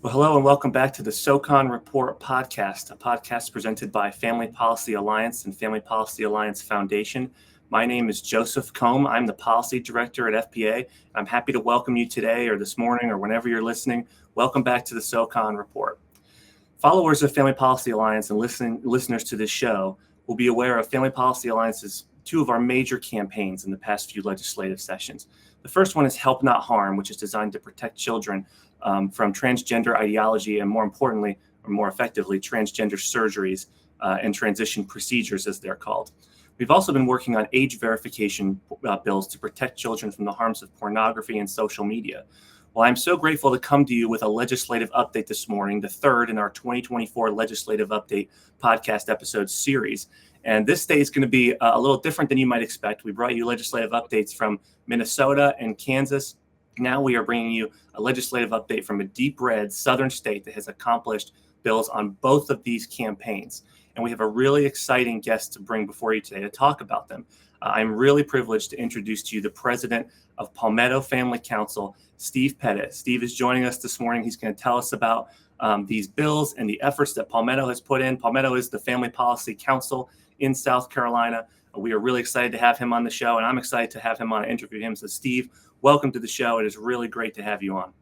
Well, hello and welcome back to the SoCon Report podcast, a podcast presented by Family Policy Alliance and Family Policy Alliance Foundation. My name is Joseph Combe. I'm the Policy Director at FPA. I'm happy to welcome you today or this morning or whenever you're listening. Welcome back to the SoCon Report. Followers of Family Policy Alliance and listeners to this show will be aware of Family Policy Alliance's two of our major campaigns in the past few legislative sessions. The first one is Help Not Harm, which is designed to protect children from transgender ideology and, more importantly, or more effectively, transgender surgeries and transition procedures, as they're called. We've also been working on age verification bills to protect children from the harms of pornography and social media. Well, I'm so grateful to come to you with a legislative update this morning, the third in our 2024 Legislative Update podcast episode series. And this day is going to be a little different than you might expect. We brought you legislative updates from Minnesota and Kansas. Now we are bringing you a legislative update from a deep red southern state that has accomplished bills on both of these campaigns. And we have a really exciting guest to bring before you today to talk about them. I'm really privileged to introduce to you the president of Palmetto Family Council, Steve Pettit. Steve is joining us this morning. He's going to tell us about these bills and the efforts that Palmetto has put in. Palmetto is the Family Policy Council in South Carolina. We are really excited to have him on the show, and I'm excited to have him on and interview him. So, Steve, welcome to the show. It is really great to have you on.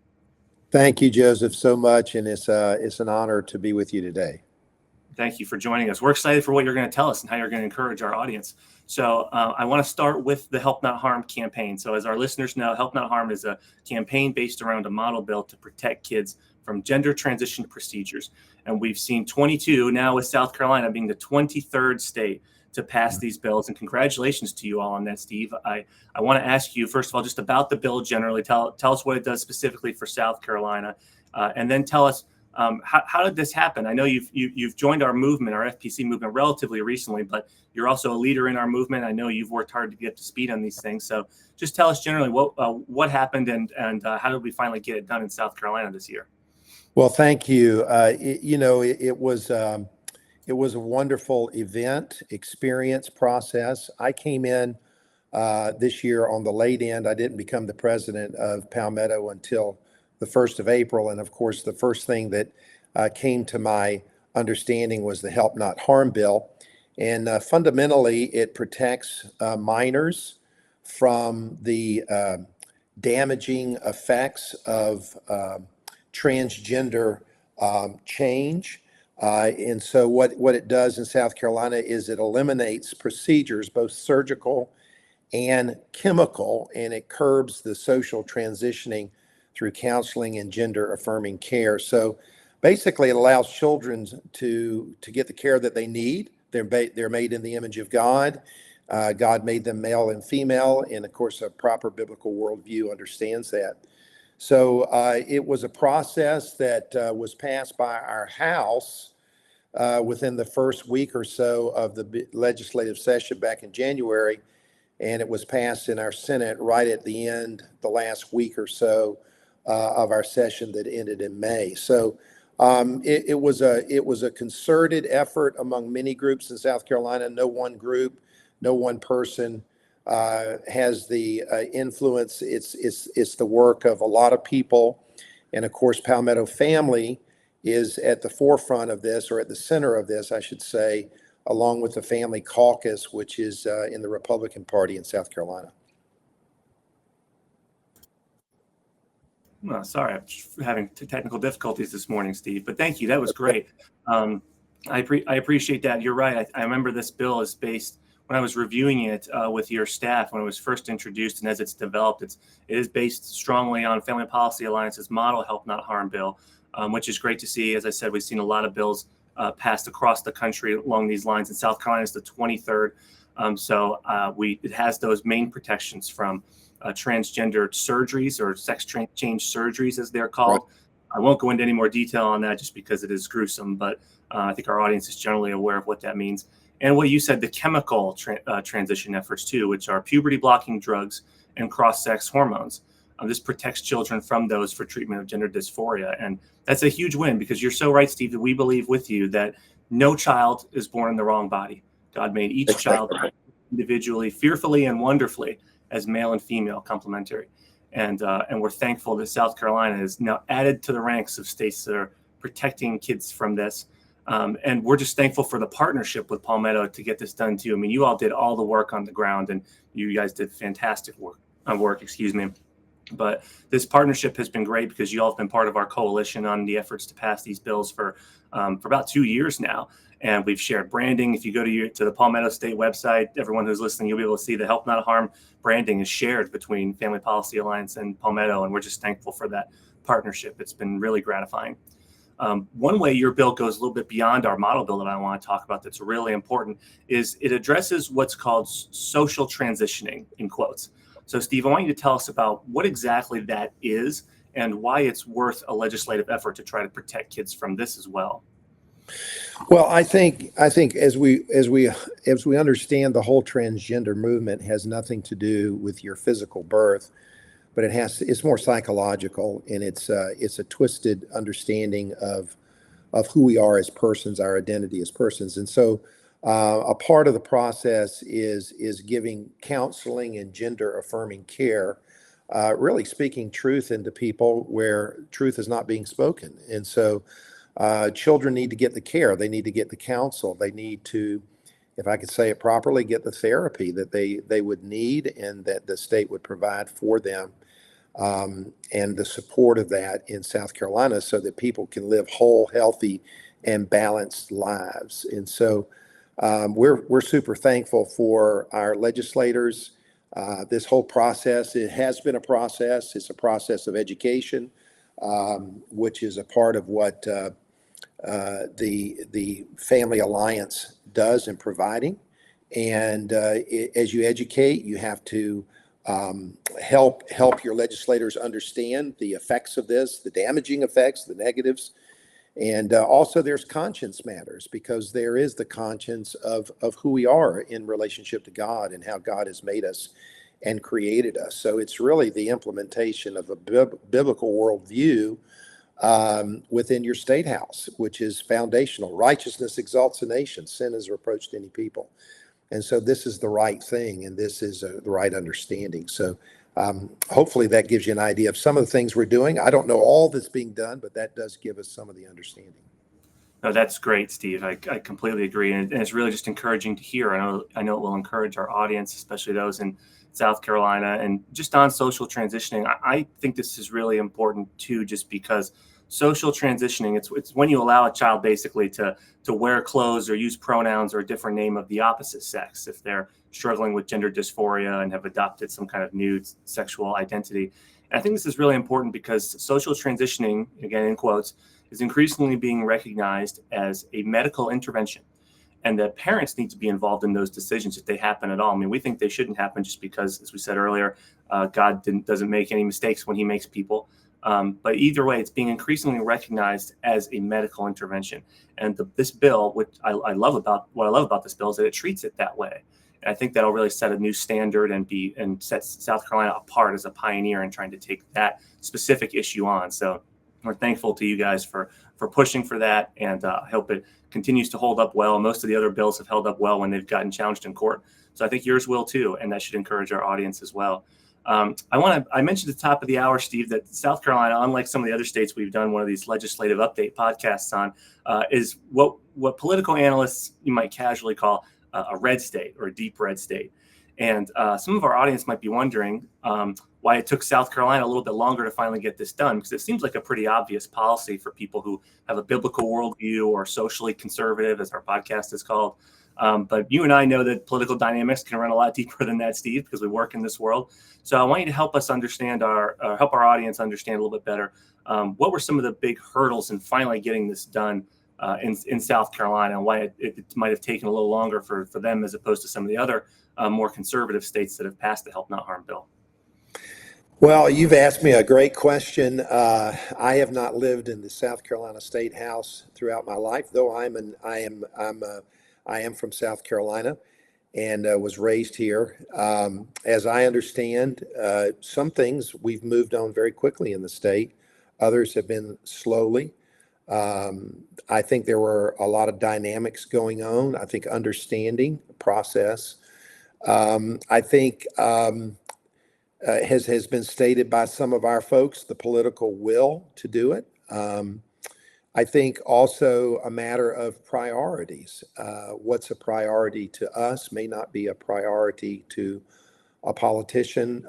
Thank you, Joseph, so much, and it's an honor to be with you today. Thank you for joining us. We're excited for what you're going to tell us and how you're going to encourage our audience. So I want to start with the Help Not Harm campaign. So as our listeners know, Help Not Harm is a campaign based around a model bill to protect kids from gender transition procedures. And we've seen 22, now with South Carolina being the 23rd state to pass these bills. And congratulations to you all on that, Steve. I want to ask you, first of all, just about the bill generally. Tell us what it does specifically for South Carolina, and then tell us how did this happen? I know you've joined our movement, our FPC movement, relatively recently, but you're also a leader in our movement. I know you've worked hard to get up to speed on these things. So just tell us generally what happened and how did we finally get it done in South Carolina this year? Well, thank you. It was a wonderful experience process. I came in this year on the late end. I didn't become the president of Palmetto until the 1st of April. And of course, the first thing that came to my understanding was the Help Not Harm bill. And fundamentally, it protects minors from the damaging effects of transgender change. And so what it does in South Carolina is it eliminates procedures, both surgical and chemical, and it curbs the social transitioning through counseling and gender affirming care. So basically it allows children to get the care that they need. They're made in the image of God. God made them male and female, and of course a proper biblical worldview understands that. So it was a process that was passed by our House within the first week or so of the legislative session back in January, and it was passed in our Senate right at the end, the last week or so of our session that ended in May. So it was a concerted effort among many groups in South Carolina. No one group, no one person has the influence. It's the work of a lot of people, and of course Palmetto Family is at the forefront of this, or at the center of this, I should say, along with the Family Caucus, which is in the Republican Party in South Carolina. Well, sorry, I'm having technical difficulties this morning, Steve, but thank you. That was great. I appreciate that. You're right. I remember this bill is based, when I was reviewing it with your staff, when it was first introduced and as it's developed, it is based strongly on Family Policy Alliance's model Help Not Harm bill, which is great to see. As I said, we've seen a lot of bills passed across the country along these lines, and South Carolina is the 23rd. It has those main protections from transgender surgeries, or sex change surgeries as they're called. Right. I won't go into any more detail on that just because it is gruesome, but I think our audience is generally aware of what that means. And what you said, the chemical transition efforts too, which are puberty blocking drugs and cross-sex hormones. This protects children from those for treatment of gender dysphoria. And that's a huge win, because you're so right, Steve, that we believe with you that no child is born in the wrong body. God made each child individually, fearfully and wonderfully, as male and female complementary. And we're thankful that South Carolina is now added to the ranks of states that are protecting kids from this. And we're just thankful for the partnership with Palmetto to get this done too. I mean, you all did all the work on the ground, and you guys did fantastic work. But this partnership has been great because you all have been part of our coalition on the efforts to pass these bills for about 2 years now. And we've shared branding. If you go to the Palmetto State website, everyone who's listening, you'll be able to see the Help Not Harm branding is shared between Family Policy Alliance and Palmetto. And we're just thankful for that partnership. It's been really gratifying. One way your bill goes a little bit beyond our model bill that I want to talk about that's really important is it addresses what's called social transitioning, in quotes. So, Steve, I want you to tell us about what exactly that is and why it's worth a legislative effort to try to protect kids from this as well. Well, I think as we understand, the whole transgender movement has nothing to do with your physical birth, but it's more psychological, and it's a twisted understanding of who we are as persons, our identity as persons. And so a part of the process is giving counseling and gender affirming care, really speaking truth into people where truth is not being spoken. And so children need to get the care, they need to get the counsel, they need to, if I could say it properly, get the therapy that they would need and that the state would provide for them, and the support of that in South Carolina so that people can live whole, healthy, and balanced lives. And so we're super thankful for our legislators. This whole process, it has been a process. It's a process of education, which is a part of what the Family Alliance does in providing. And as you educate, you have to help your legislators understand the effects of this, the damaging effects, the negatives. And also there's conscience matters, because there is the conscience of who we are in relationship to God and how God has made us and created us. So it's really the implementation of a biblical worldview within your state house, which is foundational. Righteousness exalts a nation. Sin has reproached any people. And so this is the right thing, and this is the right understanding. So hopefully that gives you an idea of some of the things we're doing. I don't know all that's being done, but that does give us some of the understanding. No, that's great, Steve. I completely agree. And it's really just encouraging to hear. I know it will encourage our audience, especially those in South Carolina. And just on social transitioning, I think this is really important too, just because social transitioning, it's when you allow a child basically to wear clothes or use pronouns or a different name of the opposite sex if they're struggling with gender dysphoria and have adopted some kind of new sexual identity. And I think this is really important because social transitioning, again in quotes, is increasingly being recognized as a medical intervention, and that parents need to be involved in those decisions if they happen at all. I mean, we think they shouldn't happen just because, as we said earlier, God doesn't make any mistakes when he makes people. But either way, it's being increasingly recognized as a medical intervention. And this bill, which I love about this bill, is that it treats it that way. And I think that'll really set a new standard and set South Carolina apart as a pioneer in trying to take that specific issue on. So we're thankful to you guys for pushing for that, and I hope it continues to hold up well. Most of the other bills have held up well when they've gotten challenged in court. So I think yours will too, and that should encourage our audience as well. I mentioned at the top of the hour, Steve, that South Carolina, unlike some of the other states we've done one of these legislative update podcasts on, is what political analysts you might casually call a red state or a deep red state. And some of our audience might be wondering why it took South Carolina a little bit longer to finally get this done, because it seems like a pretty obvious policy for people who have a biblical worldview or socially conservative, as our podcast is called. But you and I know that political dynamics can run a lot deeper than that, Steve, because we work in this world. So I want you to help us understand help our audience understand a little bit better. What were some of the big hurdles in finally getting this done in South Carolina, and why it might have taken a little longer for them as opposed to some of the other more conservative states that have passed the Help Not Harm bill? Well, you've asked me a great question. I have not lived in the South Carolina State House throughout my life, though I am from South Carolina and was raised here. As I understand, some things we've moved on very quickly in the state. Others have been slowly. I think there were a lot of dynamics going on. I think understanding process. I think has been stated by some of our folks, the political will to do it. I think also a matter of priorities. What's a priority to us may not be a priority to a politician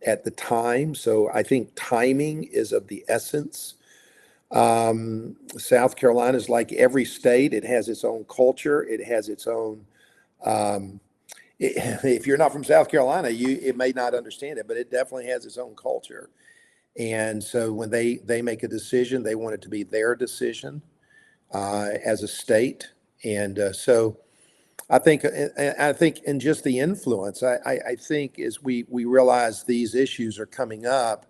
at the time. So I think timing is of the essence. South Carolina is like every state. It has its own culture. It has its own, um, if you're not from South Carolina, it may not understand it, but it definitely has its own culture. And so when they make a decision, they want it to be their decision as a state. And so I think in just the influence, I think as we realize these issues are coming up,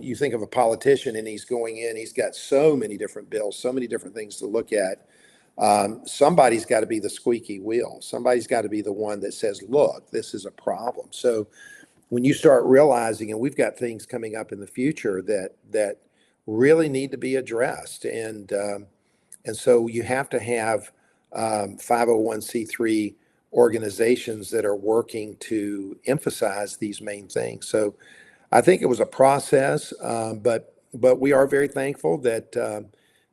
you think of a politician and he's going in, he's got so many different bills, so many different things to look at. Somebody's got to be the squeaky wheel. Somebody's got to be the one that says, look, this is a problem. So when you start realizing, and we've got things coming up in the future that really need to be addressed, and so you have to have 501c3 organizations that are working to emphasize these main things. So I think it was a process, but we are very thankful that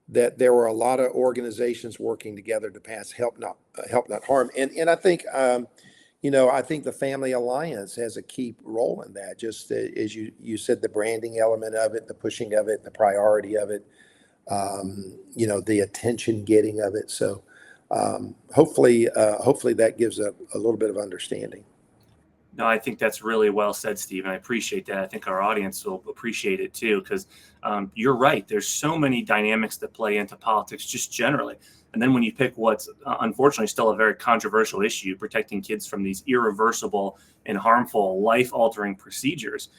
there were a lot of organizations working together to pass Help Not Harm, and I think I think the Family Alliance has a key role in that. Just as you said, the branding element of it, the pushing of it, the priority of it, the attention getting of it. So hopefully that gives a little bit of understanding. No, I think that's really well said, Steve, and I appreciate that. I think our audience will appreciate it too, because you're right. There's so many dynamics that play into politics just generally. And then when you pick what's unfortunately still a very controversial issue, protecting kids from these irreversible and harmful life-altering procedures,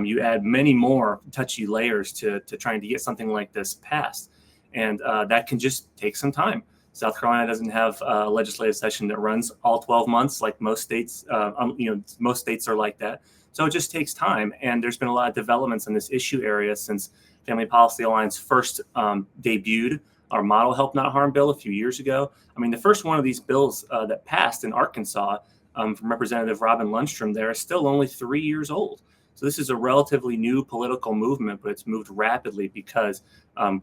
you add many more touchy layers to trying to get something like this passed. And that can just take some time. South Carolina doesn't have a legislative session that runs all 12 months like most states. Most states are like that. So it just takes time. And there's been a lot of developments in this issue area since Family Policy Alliance first debuted our model Help Not Harm bill a few years ago. I mean, the first one of these bills that passed in Arkansas from Representative Robin Lundstrom there is still only 3 years old. So this is a relatively new political movement, but it's moved rapidly because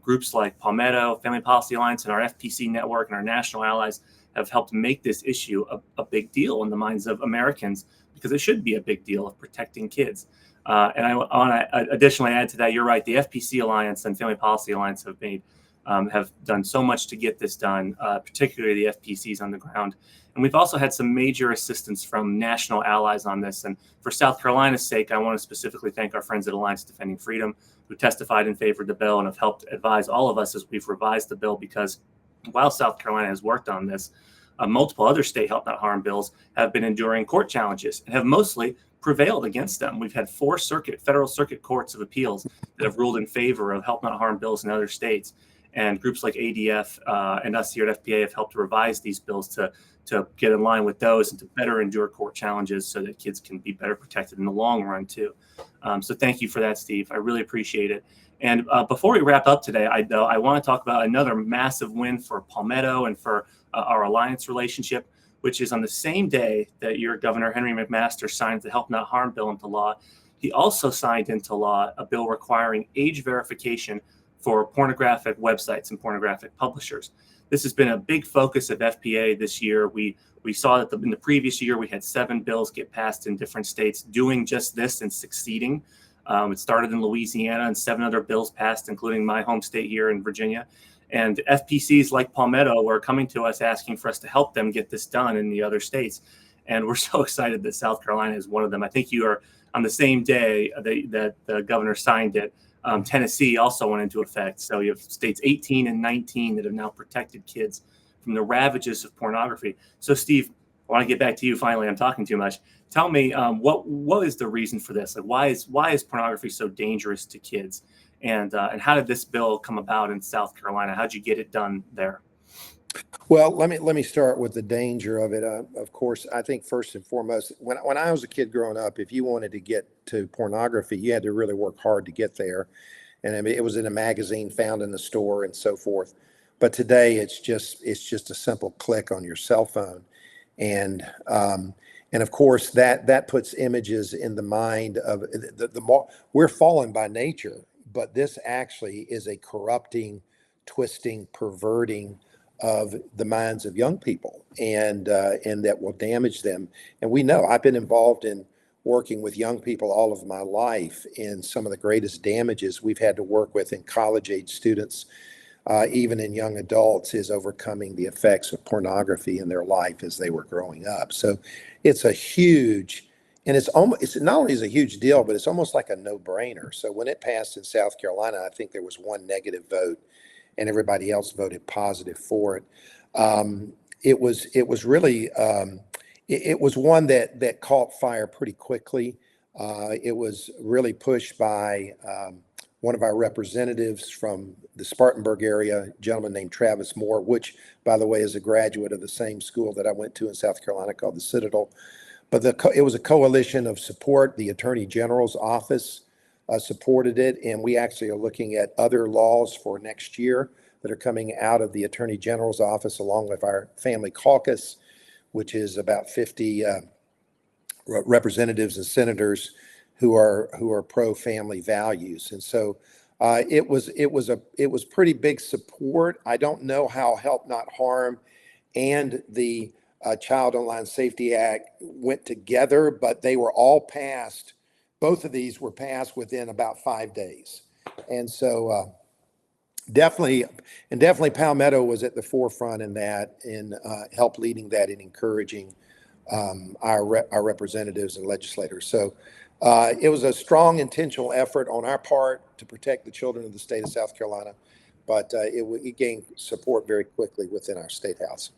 groups like Palmetto, Family Policy Alliance, and our FPC network and our national allies have helped make this issue a big deal in the minds of Americans, because it should be a big deal of protecting kids. And I want to additionally add to that, you're right, the FPC Alliance and Family Policy Alliance have done so much to get this done, particularly the FPCs on the ground. And we've also had some major assistance from national allies on this. And for South Carolina's sake, I want to specifically thank our friends at Alliance Defending Freedom, who testified in favor of the bill and have helped advise all of us as we've revised the bill, because while South Carolina has worked on this, multiple other state Help Not Harm bills have been enduring court challenges and have mostly prevailed against them. We've had 4 federal circuit courts of appeals that have ruled in favor of Help Not Harm bills in other states. And groups like ADF and us here at FPA have helped revise these bills to get in line with those and to better endure court challenges so that kids can be better protected in the long run too. So thank you for that, Steve. I really appreciate it. And before we wrap up today, I want to talk about another massive win for Palmetto and for our alliance relationship, which is on the same day that your Governor Henry McMaster signed the Help Not Harm bill into law. He also signed into law a bill requiring age verification for pornographic websites and pornographic publishers. This has been a big focus of FPA this year. We saw that in the previous year, we had 7 bills get passed in different states doing just this and succeeding. It started in Louisiana, and 7 other bills passed, including my home state here in Virginia. And FPCs like Palmetto were coming to us asking for us to help them get this done in the other states. And we're so excited that South Carolina is one of them. I think you are on the same day that the governor signed it. Tennessee also went into effect. So you have states 18 and 19 that have now protected kids from the ravages of pornography. So Steve, I want to get back to you finally. I'm talking too much. Tell me, what is the reason for this? Like, why is pornography so dangerous to kids? And how did this bill come about in South Carolina? How'd you get it done there? Well, let me start with the danger of it. Of course, I think first and foremost, when I was a kid growing up, if you wanted to get to pornography, you had to really work hard to get there. And I mean, it was in a magazine found in the store and so forth. But today, it's just a simple click on your cell phone, and And of course, that puts images in the mind of we're fallen by nature, but this actually is a corrupting, twisting, perverting of the minds of young people, and that will damage them. And we know I've been involved in working with young people all of my life, and some of the greatest damages we've had to work with in college age students, even in young adults, is overcoming the effects of pornography in their life as they were growing up. So it's a huge, and it's not only is a huge deal, but it's almost like a no-brainer. So when it passed in South Carolina, I think there was one negative vote, and everybody else voted positive for it. It was really it was one that caught fire pretty quickly. It was really pushed by one of our representatives from the Spartanburg area, a gentleman named Travis Moore, which, by the way, is a graduate of the same school that I went to in South Carolina called the Citadel. But it was a coalition of support. The Attorney General's office supported it, and we actually are looking at other laws for next year that are coming out of the Attorney General's office, along with our Family Caucus, which is about 50 representatives and senators who are pro-family values. And so it was pretty big support. I don't know how Help Not Harm and the Child Online Safety Act went together, but they were all passed. Both of these were passed within about 5 days. And so definitely Palmetto was at the forefront in that, and helped leading that and encouraging our representatives and legislators. So it was a strong intentional effort on our part to protect the children of the state of South Carolina, but it gained support very quickly within our state house.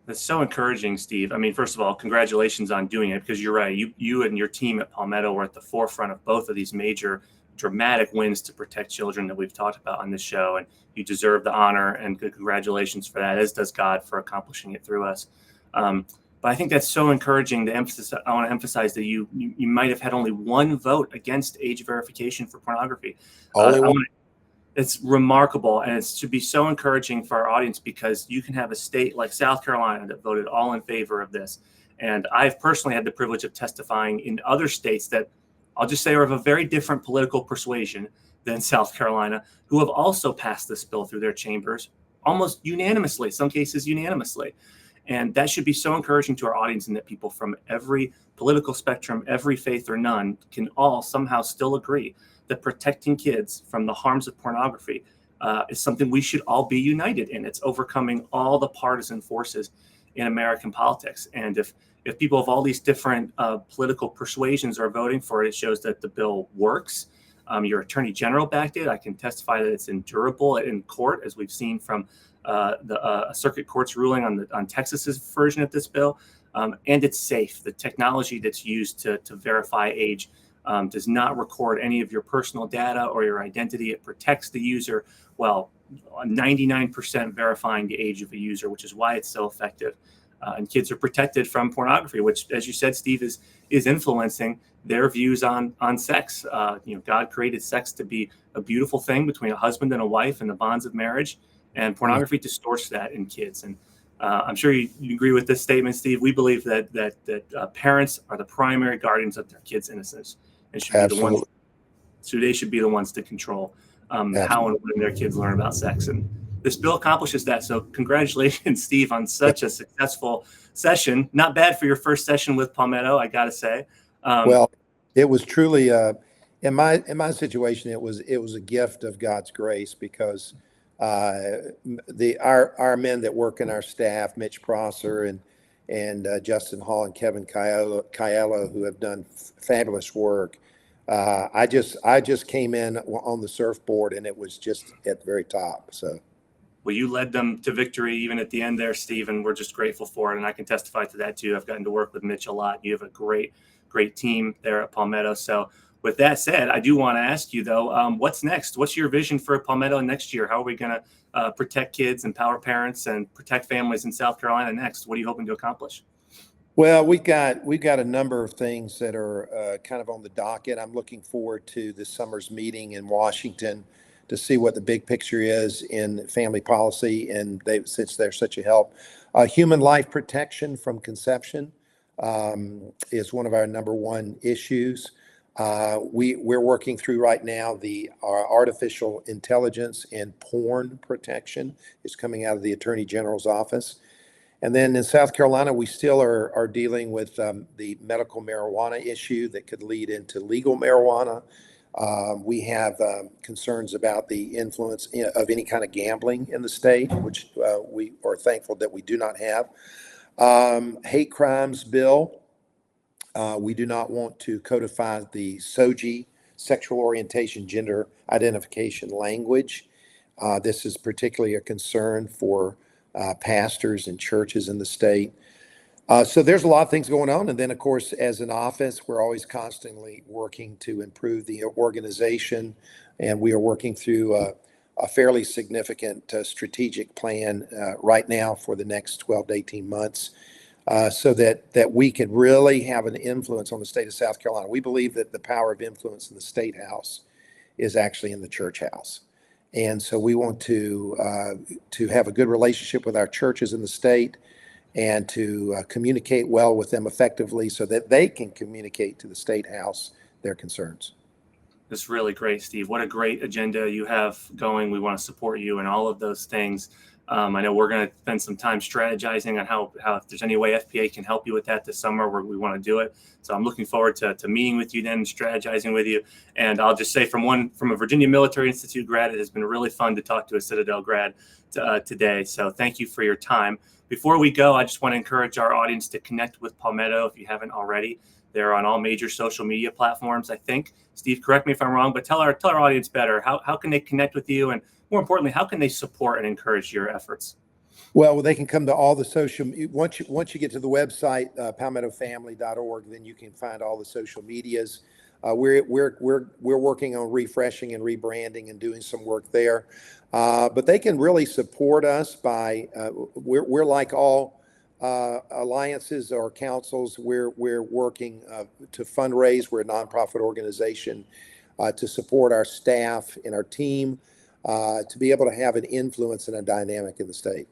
That's so encouraging, Steve. I mean, first of all, congratulations on doing it, because you're right. You and your team at Palmetto were at the forefront of both of these major dramatic wins to protect children that we've talked about on this show, and you deserve the honor and good congratulations for that, as does God for accomplishing it through us. But I think that's so encouraging. I want to emphasize that you might have had only one vote against age verification for pornography. Only one. It's remarkable, and it should be so encouraging for our audience, because you can have a state like South Carolina that voted all in favor of this. And I've personally had the privilege of testifying in other states that I'll just say are of a very different political persuasion than South Carolina, who have also passed this bill through their chambers almost unanimously, some cases unanimously. And that should be so encouraging to our audience, and that people from every political spectrum, every faith or none, can all somehow still agree that protecting kids from the harms of pornography is something we should all be united in. It's overcoming all the partisan forces in American politics. And if people of all these different political persuasions are voting for it, it shows that the bill works. Your Attorney General backed it. I can testify that it's endurable in court, as we've seen from the circuit court's ruling on Texas's version of this bill. And it's safe. The technology that's used to verify age does not record any of your personal data or your identity. It protects the user, 99% verifying the age of a user, which is why it's so effective. And kids are protected from pornography, which, as you said, Steve, is influencing their views on sex. God created sex to be a beautiful thing between a husband and a wife and the bonds of marriage, and pornography distorts that in kids. And I'm sure you agree with this statement, Steve. We believe that parents are the primary guardians of their kids' innocence, and should be the ones. So they should be the ones to control how and when their kids learn about sex. And this bill accomplishes that. So congratulations, Steve, on such a successful session. Not bad for your first session with Palmetto, I got to say. Well, it was truly in my situation. It was a gift of God's grace, because our men that work in our staff, Mitch Prosser and Justin Hall and Kevin Caiello, who have done fabulous work. I just came in on the surfboard, and it was just at the very top. So. Well, you led them to victory even at the end there, Steve, and we're just grateful for it. And I can testify to that too. I've gotten to work with Mitch a lot. You have a great team there at Palmetto. So with that said, I do want to ask you though, what's next? What's your vision for Palmetto next year? How are we going to protect kids, empower parents, and protect families in South Carolina next? What are you hoping to accomplish? Well, we've got a number of things that are kind of on the docket. I'm looking forward to this summer's meeting in Washington to see what the big picture is in family policy, and since they're such a help. Human life protection from conception. is one of our number one issues. We're working through right now our artificial intelligence and porn protection is coming out of the Attorney General's office. And then in South Carolina, we still are dealing with the medical marijuana issue that could lead into legal marijuana. We have concerns about the influence of any kind of gambling in the state, which we are thankful that we do not have. Hate crimes bill. We do not want to codify the SOGI, sexual orientation, gender identification language. This is particularly a concern for pastors and churches in the state. So there's a lot of things going on. And then, of course, as an office, we're always constantly working to improve the organization. And we are working through a fairly significant strategic plan right now for the next 12 to 18 months. So that we could really have an influence on the state of South Carolina. We believe that the power of influence in the state house is actually in the church house. And so we want to have a good relationship with our churches in the state and to communicate well with them effectively so that they can communicate to the state house their concerns. That's really great, Steve. What a great agenda you have going. We want to support you in all of those things. I know we're going to spend some time strategizing on how if there's any way FPA can help you with that this summer, where we want to do it. So I'm looking forward to meeting with you then, strategizing with you. And I'll just say from a Virginia Military Institute grad, it has been really fun to talk to a Citadel grad today. So thank you for your time. Before we go, I just want to encourage our audience to connect with Palmetto if you haven't already. They're on all major social media platforms, I think. Steve, correct me if I'm wrong, but tell our audience better. How can they connect with you? And more importantly, how can they support and encourage your efforts? Well, they can come to all the social. Once you get to the website, palmettofamily.org, then you can find all the social medias. We're working on refreshing and rebranding and doing some work there. But they can really support us by we're like all alliances or councils. We're working to fundraise. We're a nonprofit organization to support our staff and our team. To be able to have an influence and a dynamic in the state.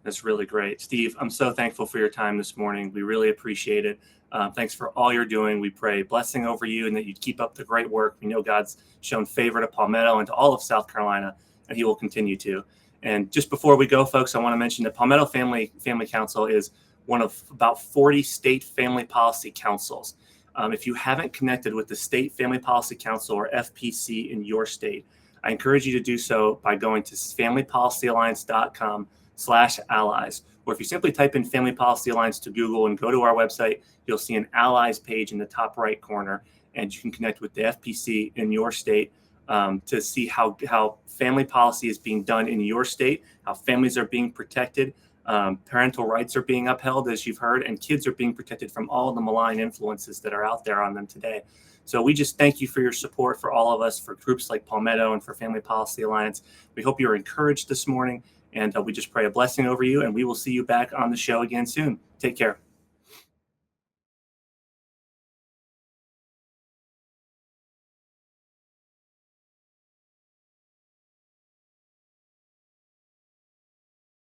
That's really great. Steve, I'm so thankful for your time this morning. We really appreciate it. Thanks for all you're doing. We pray blessing over you and that you keep up the great work. We know God's shown favor to Palmetto and to all of South Carolina, and he will continue to. And just before we go, folks, I want to mention that Palmetto Family Council is one of about 40 state family policy councils. If you haven't connected with the State Family Policy Council or FPC in your state, I encourage you to do so by going to familypolicyalliance.com/allies. Or if you simply type in Family Policy Alliance to Google and go to our website, you'll see an allies page in the top right corner, and you can connect with the FPC in your state to see how family policy is being done in your state, how families are being protected, parental rights are being upheld, as you've heard, and kids are being protected from all the malign influences that are out there on them today. So we just thank you for your support for all of us, for groups like Palmetto and for Family Policy Alliance. We hope you're encouraged this morning, and we just pray a blessing over you, and we will see you back on the show again soon. Take care.